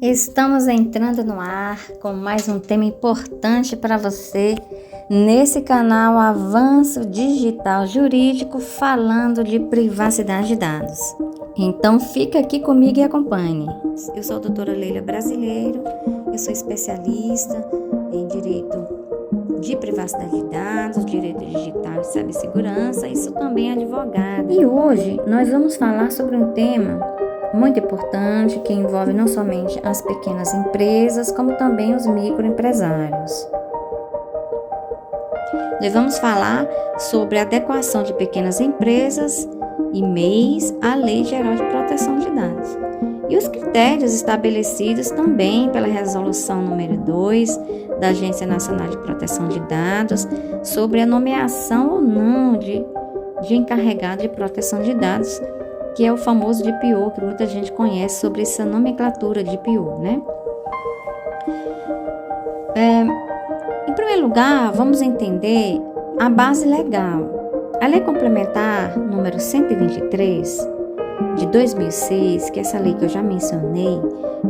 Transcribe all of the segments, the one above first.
Estamos entrando no ar com mais um tema importante para você nesse canal Avanço Digital Jurídico, falando de privacidade de dados. Então fica aqui comigo e acompanhe. Eu sou a doutora Leila Brasileiro, eu sou especialista em direito de privacidade de dados, direito digital e cibersegurança, e sou também advogada. E hoje nós vamos falar sobre um tema muito importante que envolve não somente as pequenas empresas, como também os microempresários. Nós vamos falar sobre a adequação de pequenas empresas e MEIs à Lei Geral de Proteção de Dados e os critérios estabelecidos também pela Resolução número 2 da Agência Nacional de Proteção de Dados sobre a nomeação ou não de encarregado de proteção de dados, que é o famoso DPO, que muita gente conhece sobre essa nomenclatura de DPO, né? Em primeiro lugar, vamos entender a base legal. A Lei Complementar número 123 de 2006, que é essa lei que eu já mencionei,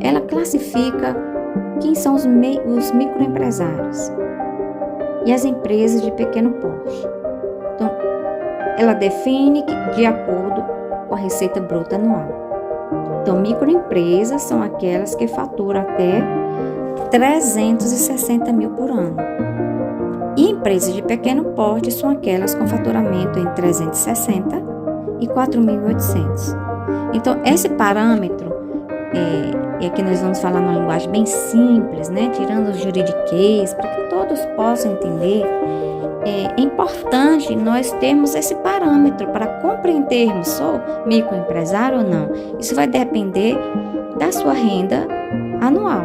ela classifica quem são os microempresários e as empresas de pequeno porte. Então, ela define que, de acordo com a receita bruta anual. Então, microempresas são aquelas que faturam até 360 mil por ano. E empresas de pequeno porte são aquelas com faturamento entre 360 e 4.800. Então, esse parâmetro, e aqui nós vamos falar numa linguagem bem simples, né? Tirando o juridiquês, para que todos possam entender. É importante nós termos esse parâmetro para compreendermos sou microempresário ou não. Isso vai depender da sua renda anual.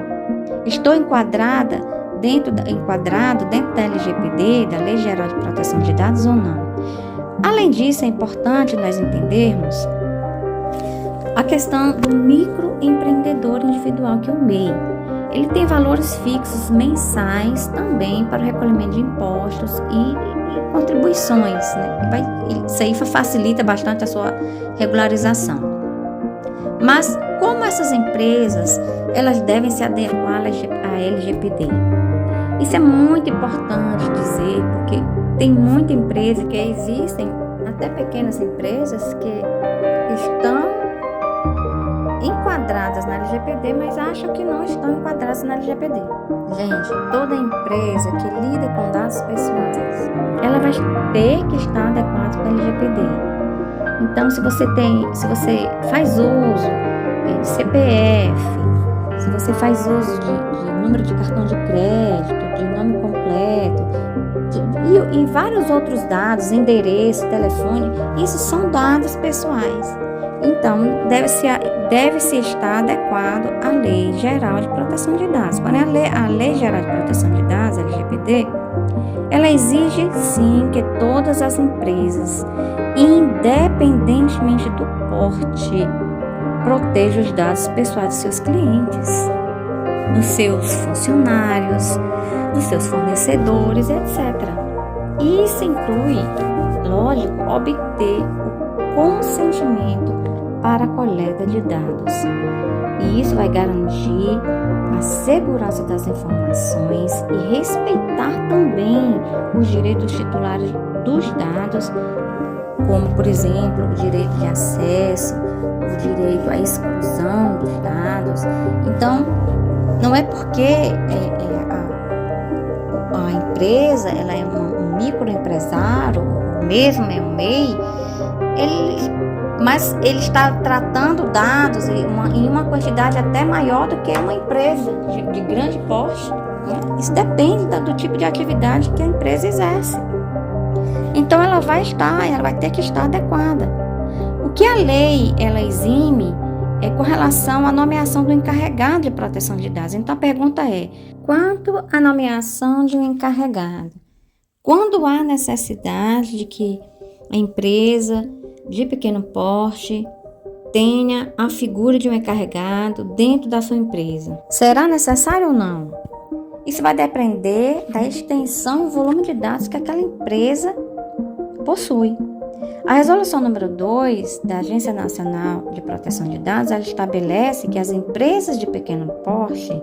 Estou enquadrado dentro da LGPD, da Lei Geral de Proteção de Dados ou não. Além disso, é importante nós entendermos a questão do microempreendedor individual, que é o MEI. Ele tem valores fixos mensais também para o recolhimento de impostos e contribuições, né? Isso aí facilita bastante a sua regularização. Mas como essas empresas, elas devem se adequar à LGPD? Isso é muito importante dizer, porque tem muita empresa que existem, até pequenas empresas que estão enquadradas na LGPD, mas acham que não estão enquadradas na LGPD. Gente, toda empresa que lida com dados pessoais, ela vai ter que estar adequada com a LGPD. Então, se você faz uso de CPF, se você faz uso de número de cartão de crédito, de nome completo, e vários outros dados, endereço, telefone, isso são dados pessoais. Então, deve-se estar adequado à Lei Geral de Proteção de Dados. Porém, a Lei Geral de Proteção de Dados, a LGPD, ela exige, sim, que todas as empresas, independentemente do porte, protejam os dados pessoais dos seus clientes, dos seus funcionários, dos seus fornecedores, etc. Isso inclui, lógico, obter o consentimento para a coleta de dados. E isso vai garantir a segurança das informações e respeitar também os direitos titulares dos dados, como, por exemplo, o direito de acesso, o direito à exclusão dos dados. Então, não é porque a empresa ela é um microempresário, ou mesmo é um MEI, mas ele está tratando dados em uma quantidade até maior do que uma empresa de grande porte, né? Isso depende do tipo de atividade que a empresa exerce. Então, ela vai ter que estar adequada. O que a lei ela exime é com relação à nomeação do encarregado de proteção de dados. Então, a pergunta é: quanto à nomeação de um encarregado? Quando há necessidade de que a empresa de pequeno porte tenha a figura de um encarregado dentro da sua empresa, será necessário ou não? Isso vai depender da extensão e volume de dados que aquela empresa possui. A resolução número 2 da Agência Nacional de Proteção de Dados, ela estabelece que as empresas de pequeno porte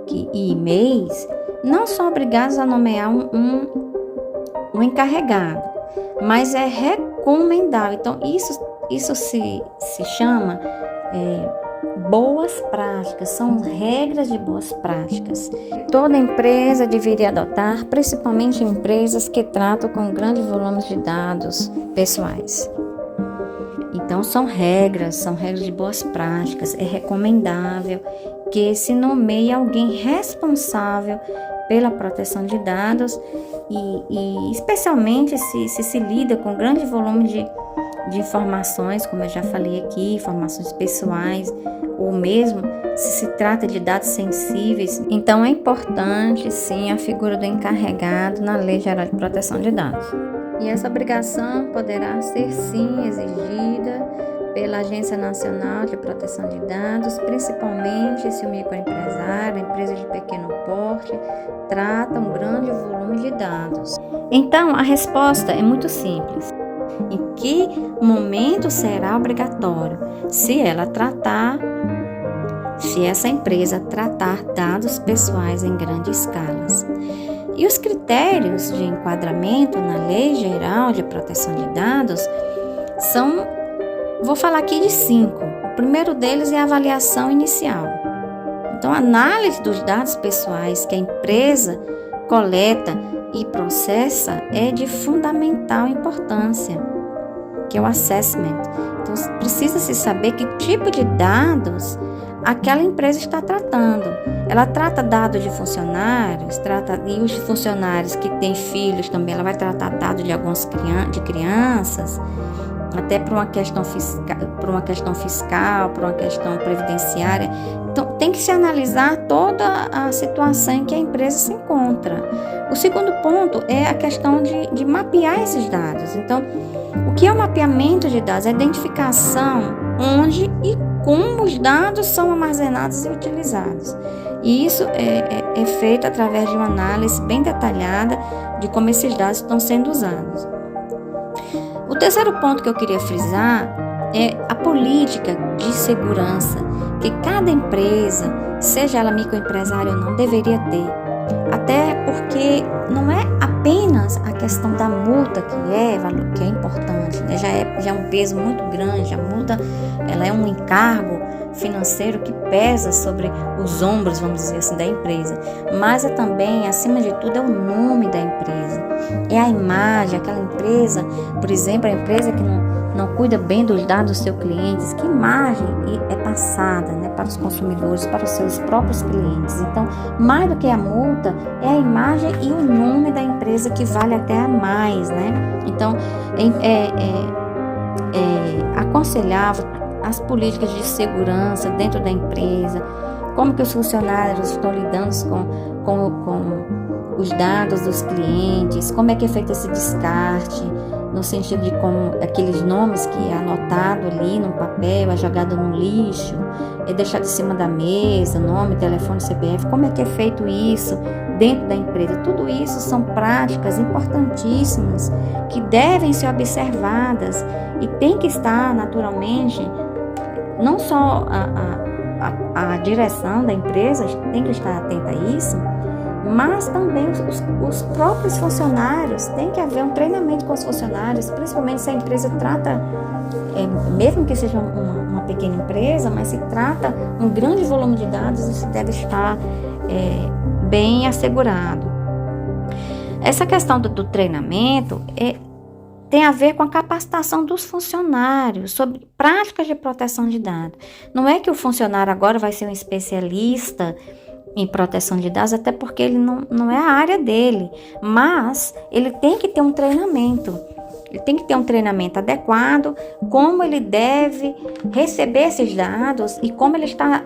e MEIs não são obrigadas a nomear um encarregado, mas é recomendável. Então, isso se chama boas práticas, são regras de boas práticas. Toda empresa deveria adotar, principalmente empresas que tratam com grandes volumes de dados pessoais. Então, são regras de boas práticas. É recomendável que se nomeie alguém responsável pela proteção de dados e especialmente se lida com grande volume de informações, como eu já falei aqui, informações pessoais, ou mesmo se trata de dados sensíveis. Então, é importante, sim, a figura do encarregado na Lei Geral de Proteção de Dados. E essa obrigação poderá ser, sim, exigida pela Agência Nacional de Proteção de Dados, principalmente se o microempresário, a empresa de pequeno porte, trata um grande volume de dados. Então, a resposta é muito simples. Em que momento será obrigatório? Se essa empresa tratar dados pessoais em grandes escalas. E os critérios de enquadramento na Lei Geral de Proteção de Dados vou falar aqui de 5. O primeiro deles é a avaliação inicial. Então, a análise dos dados pessoais que a empresa coleta e processa é de fundamental importância, que é o assessment. Então, precisa-se saber que tipo de dados aquela empresa está tratando. Ela trata dados de funcionários, e os funcionários que têm filhos também, ela vai tratar dados de algumas crianças, até por uma questão fiscal, por uma questão previdenciária. Então, tem que se analisar toda a situação em que a empresa se encontra. O segundo ponto é a questão de mapear esses dados. Então, o que é o mapeamento de dados? É a identificação onde e como os dados são armazenados e utilizados. E isso é feito através de uma análise bem detalhada de como esses dados estão sendo usados. O terceiro ponto que eu queria frisar é a política de segurança que cada empresa, seja ela microempresária ou não, deveria ter. Até porque não é apenas a questão da multa que é importante, né? Já é um peso muito grande, a multa ela é um encargo financeiro que pesa sobre os ombros, vamos dizer assim, da empresa. Mas é também, acima de tudo, é o nome da empresa, é a imagem, aquela empresa, por exemplo, a empresa que não cuida bem dos dados dos seus clientes, que imagem é passada, né, para os consumidores, para os seus próprios clientes. Então, mais do que a multa, é a imagem e o nome da empresa que vale até a mais, né? Então, aconselhável as políticas de segurança dentro da empresa, como que os funcionários estão lidando com os dados dos clientes, como é que é feito esse descarte, no sentido de como aqueles nomes que é anotado ali no papel, é jogado no lixo, é deixado em cima da mesa, nome, telefone, CPF, como é que é feito isso dentro da empresa. Tudo isso são práticas importantíssimas que devem ser observadas e tem que estar naturalmente, não só a direção da empresa tem que estar atenta a isso, mas também os próprios funcionários. Tem que haver um treinamento com os funcionários, principalmente se a empresa trata, mesmo que seja uma pequena empresa, mas se trata um grande volume de dados, isso deve estar bem assegurado. Essa questão do treinamento tem a ver com a capacitação dos funcionários sobre práticas de proteção de dados. Não é que o funcionário agora vai ser um especialista em proteção de dados, até porque ele não é a área dele, mas ele tem que ter um treinamento. Ele tem que ter um treinamento adequado, como ele deve receber esses dados e como ele está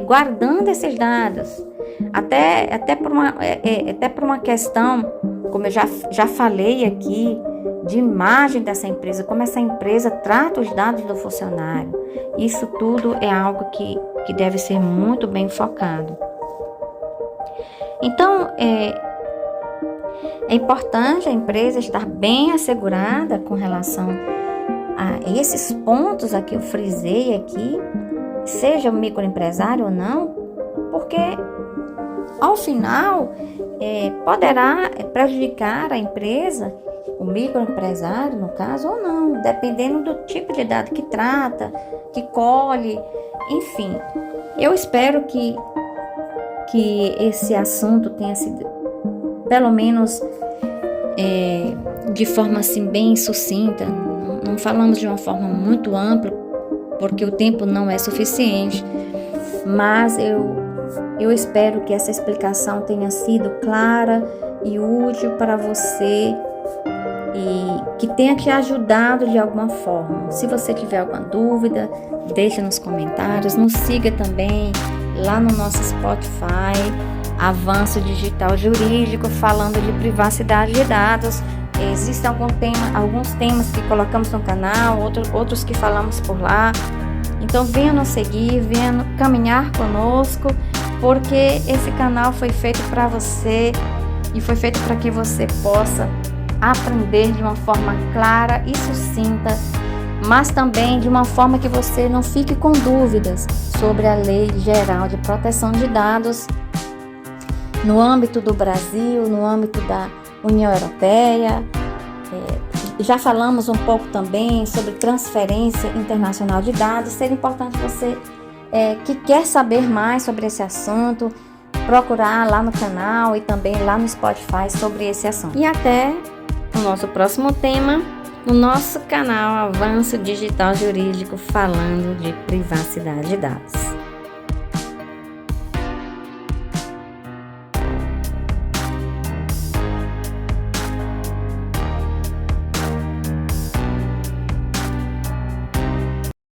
guardando esses dados. Até por uma questão, como eu já falei aqui, de imagem dessa empresa, como essa empresa trata os dados do funcionário. Isso tudo é algo que deve ser muito bem focado. Então, é importante a empresa estar bem assegurada com relação esses pontos aqui eu frisei aqui, seja microempresário ou não, porque ao final poderá prejudicar a empresa, o microempresário no caso, ou não, dependendo do tipo de dado que trata, que colhe, enfim. Eu espero que esse assunto tenha sido, pelo menos de forma assim bem sucinta, não falamos de uma forma muito ampla, porque o tempo não é suficiente, mas eu espero que essa explicação tenha sido clara e útil para você e que tenha te ajudado de alguma forma. Se você tiver alguma dúvida, deixa nos comentários, nos siga também lá no nosso Spotify, Avanço Digital Jurídico, falando de privacidade de dados. Existem alguns temas que colocamos no canal, outros que falamos por lá. Então venha nos seguir, venha caminhar conosco, porque esse canal foi feito para você e foi feito para que você possa aprender de uma forma clara e sucinta, mas também de uma forma que você não fique com dúvidas sobre a Lei Geral de Proteção de Dados no âmbito do Brasil, no âmbito da União Europeia. Já falamos um pouco também sobre transferência internacional de dados. Seria importante você que quer saber mais sobre esse assunto, procurar lá no canal e também lá no Spotify sobre esse assunto. E até o nosso próximo tema, no nosso canal Avanço Digital Jurídico, falando de privacidade de dados.